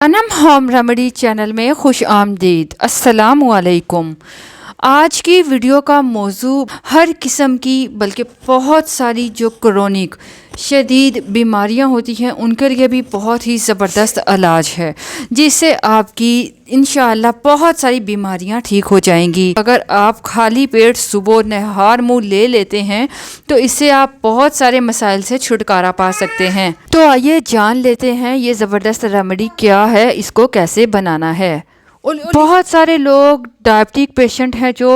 Anam home remedy channel में खुश आमदीद। अस्सलामुअलैकुम। आज की वीडियो का मौजू हर किस्म की बल्कि बहुत सारी जो क्रोनिक शदीद बीमारियां होती हैं उनके लिए भी बहुत ही ज़बरदस्त इलाज है, जिससे आपकी इंशाअल्लाह बहुत सारी बीमारियां ठीक हो जाएंगी। अगर आप खाली पेट सुबह नहार मुँह ले लेते हैं तो इससे आप बहुत सारे मसाइल से छुटकारा पा सकते हैं। तो आइए जान लेते हैं ये ज़बरदस्त रेमेडी क्या है, इसको कैसे बनाना है। बहुत सारे लोग डायबिटिक पेशेंट हैं जो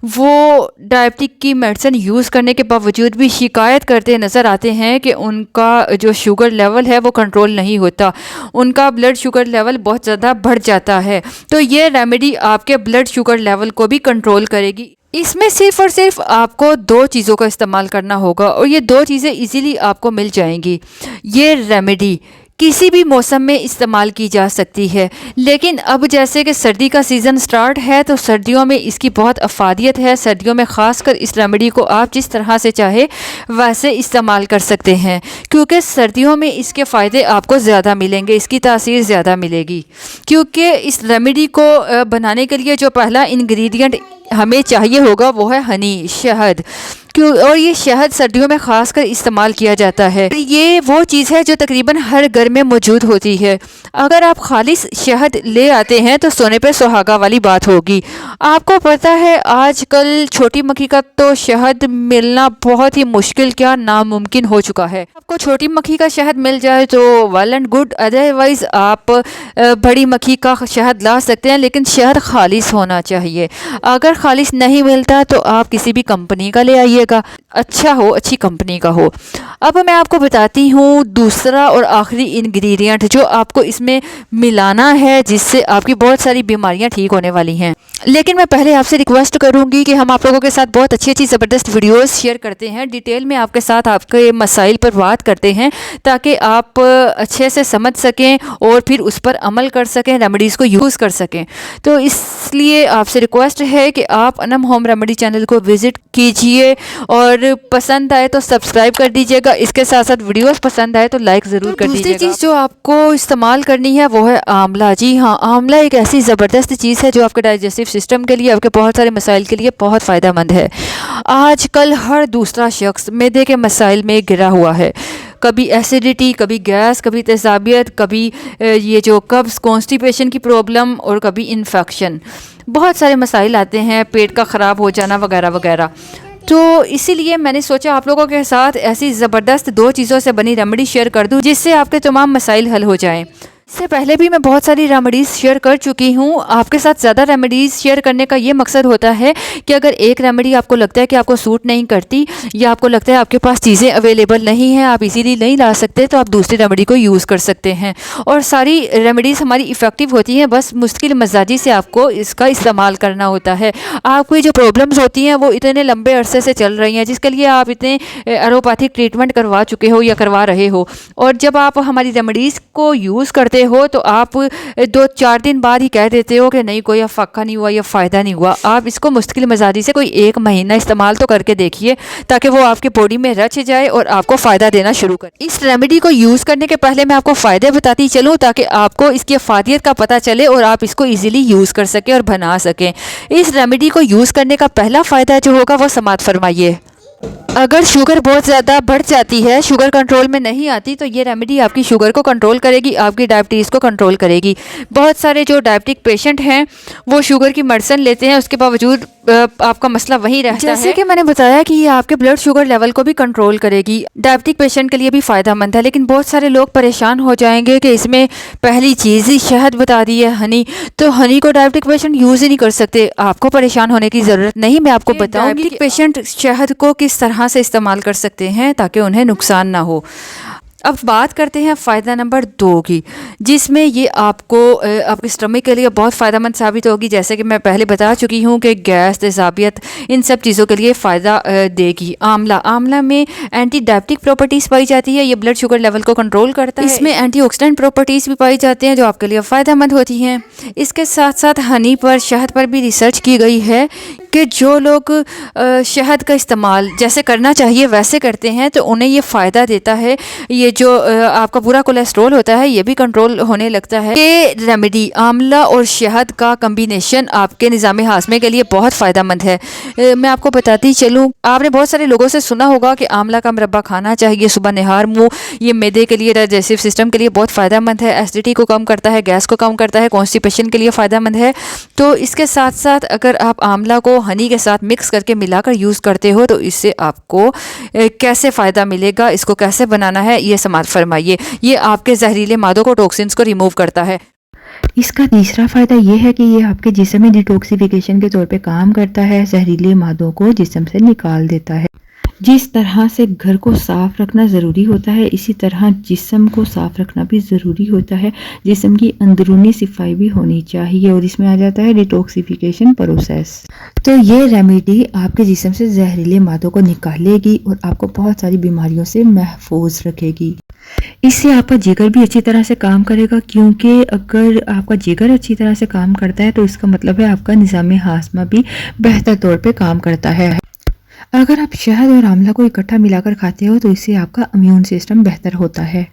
वो डायबिटिक की मेडिसिन यूज़ करने के बावजूद भी शिकायत करते नज़र आते हैं कि उनका जो शुगर लेवल है वो कंट्रोल नहीं होता, उनका ब्लड शुगर लेवल बहुत ज़्यादा बढ़ जाता है। तो ये रेमेडी आपके ब्लड शुगर लेवल को भी कंट्रोल करेगी। इसमें सिर्फ़ और सिर्फ आपको दो चीज़ों का इस्तेमाल करना होगा और ये दो चीज़ें इजीली आपको मिल जाएंगी। ये रेमेडी किसी भी मौसम में इस्तेमाल की जा सकती है, लेकिन अब जैसे कि सर्दी का सीज़न स्टार्ट है तो सर्दियों में इसकी बहुत अफादियत है। सर्दियों में ख़ासकर इस रेमेडी को आप जिस तरह से चाहे वैसे इस्तेमाल कर सकते हैं, क्योंकि सर्दियों में इसके फ़ायदे आपको ज़्यादा मिलेंगे, इसकी तासीर ज़्यादा मिलेगी। क्योंकि इस रेमेडी को बनाने के लिए जो पहला इंग्रेडिएंट हमें चाहिए होगा वो है हनी, शहद। क्यों? और ये शहद सर्दियों में ख़ासकर इस्तेमाल किया जाता है। ये वो चीज़ है जो तकरीबन हर घर में मौजूद होती है। अगर आप खालिस शहद ले आते हैं तो सोने पे सुहागा वाली बात होगी। आपको पता है आजकल छोटी मक्खी का तो शहद मिलना बहुत ही मुश्किल क्या नामुमकिन हो चुका है। आपको छोटी मक्खी का शहद मिल जाए तो वेल एंड गुड, अदरवाइज़ आप बड़ी मक्खी का शहद ला सकते हैं, लेकिन शहद खालिस होना चाहिए। अगर खालिस नहीं मिलता तो आप किसी भी कंपनी का ले आइए, अच्छा हो, अच्छी कंपनी का हो। अब मैं आपको बताती हूँ दूसरा और आखिरी इंग्रेडिएंट जो आपको इसमें मिलाना है, जिससे आपकी बहुत सारी बीमारियां ठीक होने वाली हैं। लेकिन मैं पहले आपसे रिक्वेस्ट करूंगी कि हम आप लोगों के साथ बहुत अच्छी अच्छी ज़बरदस्त वीडियोस शेयर करते हैं, डिटेल में आपके साथ आपके मसाइल पर बात करते हैं ताकि आप अच्छे से समझ सकें और फिर उस पर अमल कर सकें, रेमेडीज़ को यूज़ कर सकें। तो इसलिए आपसे रिक्वेस्ट है कि आप अनम होम रेमेडी चैनल को विज़िट कीजिए और पसंद आए तो सब्सक्राइब कर दीजिएगा। इसके साथ साथ वीडियोस पसंद आए तो लाइक ज़रूर कर दीजिएगा। दूसरी चीज़ जो आपको इस्तेमाल करनी है वो है आंवला। जी हाँ, आंवला एक ऐसी ज़बरदस्त चीज़ है जो आपके डाइजेस्टिव सिस्टम के लिए, आपके बहुत सारे मसाइल के लिए बहुत फ़ायदेमंद है। आजकल हर दूसरा शख्स मैदे के मसाइल में गिरा हुआ है, कभी एसिडिटी, कभी गैस, कभी तेज़ाबियत, कभी ये जो कब्ज़ कॉन्स्टिपेशन की प्रॉब्लम और कभी इन्फेक्शन। बहुत सारे मसाइल आते हैं, पेट का ख़राब हो जाना वगैरह वगैरह। तो इसीलिए मैंने सोचा आप लोगों के साथ ऐसी ज़बरदस्त दो चीज़ों से बनी रेमेडी शेयर कर दूं जिससे आपके तमाम मसाइल हल हो जाएं। इससे पहले भी मैं बहुत सारी रेमेडीज़ शेयर कर चुकी हूँ। आपके साथ ज़्यादा रेमेडीज़ शेयर करने का ये मकसद होता है कि अगर एक रेमेडी आपको लगता है कि आपको सूट नहीं करती या आपको लगता है आपके पास चीज़ें अवेलेबल नहीं हैं, आप इजीली नहीं ला सकते, तो आप दूसरी रेमेडी को यूज़ कर सकते हैं। और सारी रेमेडीज़ हमारी इफ़ेक्टिव होती हैं, बस मुश्किल मजाजी से आपको इसका इस्तेमाल करना होता है। आपकी जो प्रॉब्लम्स होती हैं वो इतने लंबे अरसे से चल रही हैं, जिसके लिए आप इतने एलोपैथिक ट्रीटमेंट करवा चुके हो या करवा रहे हो, और जब आप हमारी रेमेडीज़ को यूज़ करते हो तो आप 2-4 दिन बाद ही कह देते हो कि नहीं, कोई अफाका नहीं हुआ या फ़ायदा नहीं हुआ। आप इसको मुश्किल मजाजी से कोई 1 महीना इस्तेमाल तो करके देखिए ताकि वो आपकी बॉडी में रच जाए और आपको फ़ायदा देना शुरू करे। इस रेमेडी को यूज़ करने के पहले मैं आपको फ़ायदे बताती चलूँ ताकि आपको इसकी अफादियत का पता चले और आप इसको ईज़िली यूज़ कर सकें और बना सकें। इस रेमेडी को यूज़ करने का पहला फ़ायदा जो होगा वो समात फरमाइए। अगर शुगर बहुत ज़्यादा बढ़ जाती है, शुगर कंट्रोल में नहीं आती, तो ये रेमेडी आपकी शुगर को कंट्रोल करेगी, आपकी डायबिटीज़ को कंट्रोल करेगी। बहुत सारे जो डायबिटिक पेशेंट हैं वो शुगर की मेडिसिन लेते हैं, उसके बावजूद आपका मसला वही रहता है। जैसे कि मैंने बताया कि ये आपके ब्लड शुगर लेवल को भी कंट्रोल करेगी, डायबिटिक पेशेंट के लिए भी फ़ायदेमंद है। लेकिन बहुत सारे लोग परेशान हो जाएंगे कि इसमें पहली चीज़ ही शहद बता दी है, हनी, तो हनी को डायबिटिक पेशेंट यूज़ ही नहीं कर सकते। आपको परेशान होने की ज़रूरत नहीं, मैं आपको बताऊँगी डायबिटिक पेशेंट शहद को किस तरह से इस्तेमाल कर सकते हैं ताकि उन्हें नुकसान ना हो। अब बात करते हैं फ़ायदा नंबर 2 की, जिसमें ये आपको आपके स्टमक के लिए बहुत फ़ायदेमंद साबित होगी। जैसे कि मैं पहले बता चुकी हूँ कि गैस, तेज़ाबियत, इन सब चीज़ों के लिए फ़ायदा देगी। आंवला में एंटी डायबिटिक प्रॉपर्टीज़ पाई जाती है, ये ब्लड शुगर लेवल को कंट्रोल करता है। इसमें एंटीऑक्सीडेंट प्रॉपर्टीज़ भी पाई जाती हैं जो आपके लिए फ़ायदेमंद होती हैं। इसके साथ साथ हनी पर, शहद पर भी रिसर्च की गई है कि जो लोग शहद का इस्तेमाल जैसे करना चाहिए वैसे करते हैं तो उन्हें ये फ़ायदा देता है। ये ये जो आपका पूरा कोलेस्ट्रॉल होता है ये भी कंट्रोल होने लगता है। ये रेमेडी आंवला और शहद का कम्बिनेशन आपके निज़ाम हाजमे के लिए बहुत फ़ायदेमंद है। मैं आपको बताती चलूँ, आपने बहुत सारे लोगों से सुना होगा कि आंवला का मुरब्बा खाना चाहिए सुबह निहार मुँह। ये मैदे के लिए, डाइजेस्टिव सिस्टम के लिए बहुत फ़ायदेमंद है, एसिडिटी को कम करता है, गैस को कम करता है, कॉन्स्टिपेशन के लिए फ़ायदेमंद है। तो इसके साथ साथ अगर आप आंवला को हनी के साथ मिक्स करके मिलाकर यूज़ करते हो तो इससे आपको कैसे फ़ायदा मिलेगा, इसको कैसे बनाना है ये समाप्त फरमाइए। ये आपके जहरीले मादों को, टॉक्सिन्स को रिमूव करता है। इसका तीसरा फ़ायदा ये है कि ये आपके जिस्म में डिटॉक्सिफिकेशन के तौर पे काम करता है, जहरीले मादों को जिस्म से निकाल देता है। जिस तरह से घर को साफ़ रखना ज़रूरी होता है, इसी तरह जिस्म को साफ़ रखना भी ज़रूरी होता है। जिस्म की अंदरूनी सफाई भी होनी चाहिए और इसमें आ जाता है डिटॉक्सिफिकेशन प्रोसेस। तो ये रेमेडी आपके जिस्म से जहरीले मादों को निकालेगी और आपको बहुत सारी बीमारियों से महफूज रखेगी। इससे आपका जिगर भी अच्छी तरह से काम करेगा, क्योंकि अगर आपका जिगर अच्छी तरह से काम करता है तो इसका मतलब है आपका निज़ाम हाजमा भी बेहतर तौर पे काम करता है। अगर आप शहद और आंवला को इकट्ठा मिलाकर खाते हो तो इससे आपका इम्यून सिस्टम बेहतर होता है।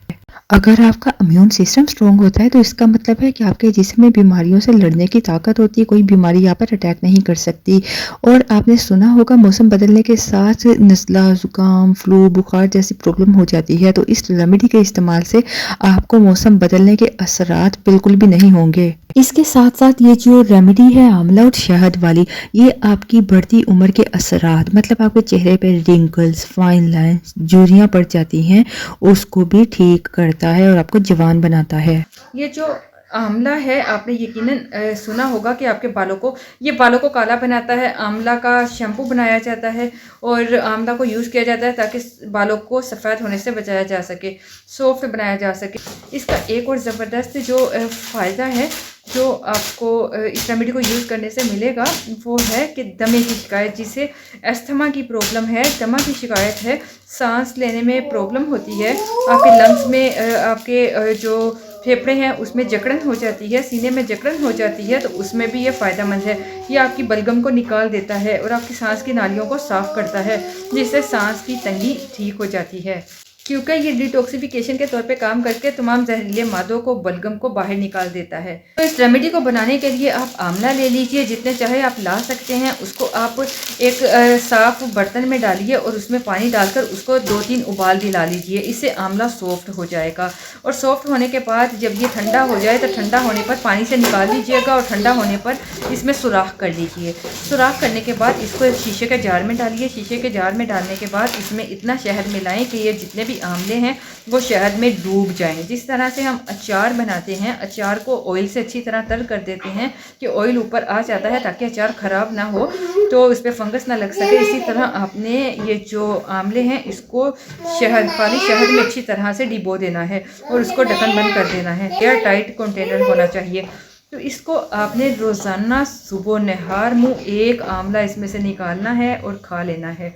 अगर आपका इम्यून सिस्टम स्ट्रॉन्ग होता है तो इसका मतलब है कि आपके जिस्म में बीमारियों से लड़ने की ताकत होती है, कोई बीमारी आप पर अटैक नहीं कर सकती। और आपने सुना होगा मौसम बदलने के साथ नज़ला, ज़ुकाम, फ्लू, बुखार जैसी प्रॉब्लम हो जाती है, तो इस रेमेडी के इस्तेमाल से आपको मौसम बदलने के असरात बिल्कुल भी नहीं होंगे। इसके साथ साथ ये जो रेमेडी है आंवला और शहद वाली, ये आपकी बढ़ती उम्र के असरात, मतलब आपके चेहरे पे रिंकल्स, फाइन लाइंस, झुर्रियाँ पड़ जाती हैं, उसको भी ठीक करता है और आपको जवान बनाता है। ये जो आंवला है आपने यकीनन सुना होगा कि आपके बालों को काला बनाता है। आंवला का शैम्पू बनाया जाता है और आंवला को यूज़ किया जाता है ताकि बालों को सफ़ेद होने से बचाया जा सके, सॉफ्ट बनाया जा सके। इसका एक और ज़बरदस्त जो फ़ायदा है जो आपको इस रेमेडी को यूज़ करने से मिलेगा वो है कि दमे की शिकायत, जिसे अस्थमा की प्रॉब्लम है, दमा की शिकायत है, सांस लेने में प्रॉब्लम होती है, आपके लंग्स में आपके जो फेफड़े हैं उसमें जकड़न हो जाती है, सीने में जकड़न हो जाती है, तो उसमें भी ये फ़ायदेमंद है। ये आपकी बलगम को निकाल देता है और आपकी सांस की नालियों को साफ़ करता है, जिससे सांस की तंगी ठीक हो जाती है। क्योंकि ये डिटॉक्सिफिकेशन के तौर पे काम करके तमाम जहरीले मादों को, बलगम को बाहर निकाल देता है। तो इस रेमेडी को बनाने के लिए आप आंवला ले लीजिए, जितने चाहे आप ला सकते हैं। उसको आप एक साफ़ बर्तन में डालिए और उसमें पानी डालकर उसको 2-3 उबाल दिला लीजिए। इससे आंवला सॉफ्ट हो जाएगा और सॉफ्ट होने के बाद जब ये ठंडा हो जाए तो ठंडा होने पर पानी से निकाल लीजिएगा और ठंडा होने पर इसमें सुराख कर लीजिए। सुराख करने के बाद इसको एक शीशे के जार में डालिए। शीशे के जार में डालने के बाद इसमें इतना शहद मिलाएं कि ये जितने भी आंवले हैं वो शहद में डूब जाएं। जिस तरह से हम अचार बनाते हैं, अचार को ऑयल से अच्छी तरह तर कर देते हैं कि ऑयल ऊपर आ जाता है ताकि अचार ख़राब ना हो, तो इस पर फंगस ना लग सके। इसी तरह आपने ये जो आंवले हैं इसको खाली शहद में अच्छी तरह से डिबो देना है और उसको ढक्कन बंद कर देना है। एयर टाइट कंटेनर होना चाहिए। तो इसको आपने रोज़ाना सुबह नहार मुँह एक आंवला इसमें से निकालना है और खा लेना है।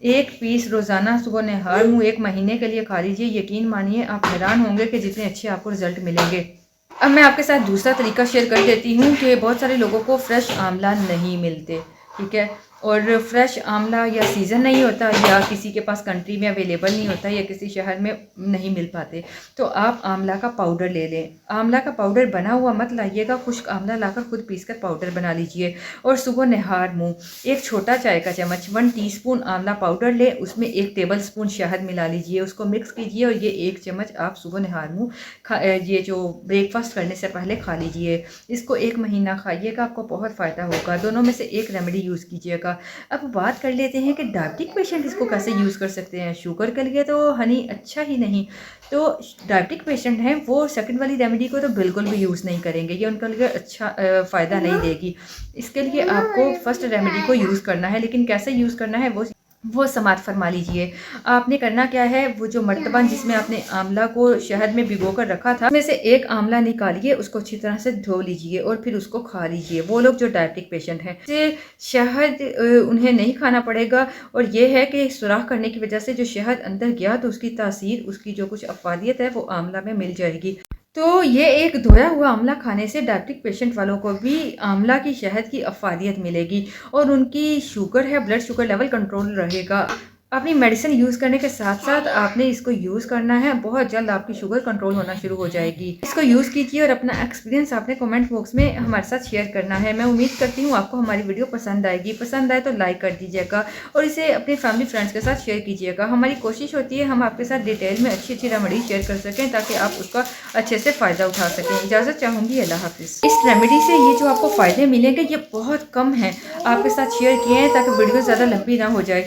1 पीस रोज़ाना सुबह नहार मुँह 1 महीने के लिए खा लीजिए। यकीन मानिए आप हैरान होंगे कि जितने अच्छे आपको रिजल्ट मिलेंगे। अब मैं आपके साथ दूसरा तरीका शेयर कर देती हूँ कि बहुत सारे लोगों को फ्रेश आंवला नहीं मिलते, ठीक है, और फ्रेश आंवला या सीज़न नहीं होता या किसी के पास कंट्री में अवेलेबल नहीं होता या किसी शहर में नहीं मिल पाते, तो आप आंवला का पाउडर ले लें। आंवला का पाउडर बना हुआ मत लाइएगा, खुश्क आंवला लाकर खुद पीसकर पाउडर बना लीजिए और सुबह नहार मुँह 1 छोटा चाय का चम्मच 1 टीस्पून आंवला पाउडर ले, उसमें 1 टेबलस्पून शहद मिला लीजिए, उसको मिक्स कीजिए और ये 1 चम्मच आप सुबह नहार मुँह ये जो ब्रेकफास्ट करने से पहले खा लीजिए। इसको 1 महीना खाइएगा, आपको बहुत फ़ायदा होगा। दोनों में से एक रेमेडी यूज़ कीजिएगा। अब बात कर लेते हैं कि डायबिटिक पेशेंट इसको कैसे यूज़ कर सकते हैं। शुगर के लिए तो हनी अच्छा ही नहीं, तो डायबिटिक पेशेंट हैं वो सेकंड वाली रेमेडी को तो बिल्कुल भी यूज़ नहीं करेंगे, ये उनके लिए अच्छा फ़ायदा नहीं देगी। इसके लिए आपको फर्स्ट रेमेडी को यूज़ करना है, लेकिन कैसे यूज़ करना है वो समात फरमा लीजिए। आपने करना क्या है, वो जो मर्तबा जिसमें आपने आंवला को शहद में भिगो कर रखा था, उसमें से 1 आंवला निकालिए, उसको अच्छी तरह से धो लीजिए और फिर उसको खा लीजिए। वो लोग जो डायबिटिक पेशेंट हैं शहद उन्हें नहीं खाना पड़ेगा और ये है कि सुराख करने की वजह से जो शहद अंदर गया तो उसकी तासीर, उसकी जो कुछ अफादियत है वो आंवला में मिल जाएगी। तो ये एक धोया हुआ आंवला खाने से डायबिटिक पेशेंट वालों को भी आंवला की शहद की अफादियत मिलेगी और उनकी शुगर है, ब्लड शुगर लेवल कंट्रोल रहेगा। अपनी मेडिसिन यूज़ करने के साथ साथ आपने इसको यूज़ करना है। बहुत जल्द आपकी शुगर कंट्रोल होना शुरू हो जाएगी। इसको यूज़ कीजिए और अपना एक्सपीरियंस आपने कमेंट बॉक्स में हमारे साथ शेयर करना है। मैं उम्मीद करती हूँ आपको हमारी वीडियो पसंद आएगी। पसंद आए तो लाइक कर दीजिएगा और इसे अपने फैमिली फ्रेंड्स के साथ शेयर कीजिएगा। हमारी कोशिश होती है हम आपके साथ डिटेल में अच्छी अच्छी रेमेडी शेयर कर सकें ताकि आप उसका अच्छे से फ़ायदा उठा सकें। इजाज़त चाहूँगी। अल्लाह हाफ़िज़। इस रेमेडी से ये जो आपको फ़ायदे मिलेंगे ये बहुत कम हैं। आपके साथ शेयर किए हैं ताकि वीडियो ज़्यादा लंबी ना हो जाए।